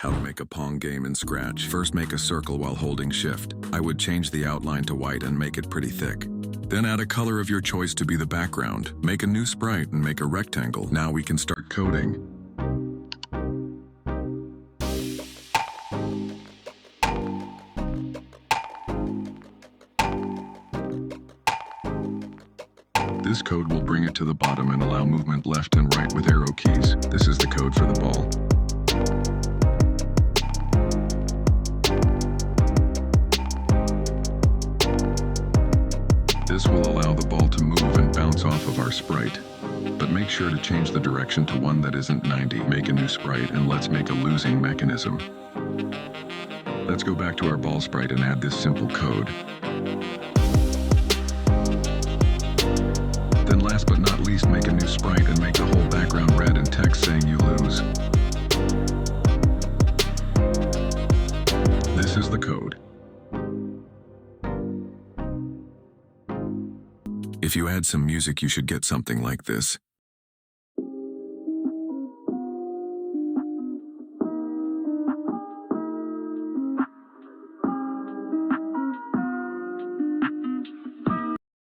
How to make a Pong game in Scratch. First, make a circle while holding Shift. I would change the outline to white and make it pretty thick. Then add a color of your choice to be the background. Make a new sprite and make a rectangle. Now we can start coding. This code will bring it to the bottom and allow movement left and right with arrow keys. This is the code for the ball. This will allow the ball to move and bounce off of our sprite. But make sure to change the direction to one that isn't 90. Make a new sprite and let's make a losing mechanism. Let's go back to our ball sprite and add this simple code. Then last but not least, make a new sprite and make the whole background red and text saying you lose. This is the code. If you add some music, you should get something like this.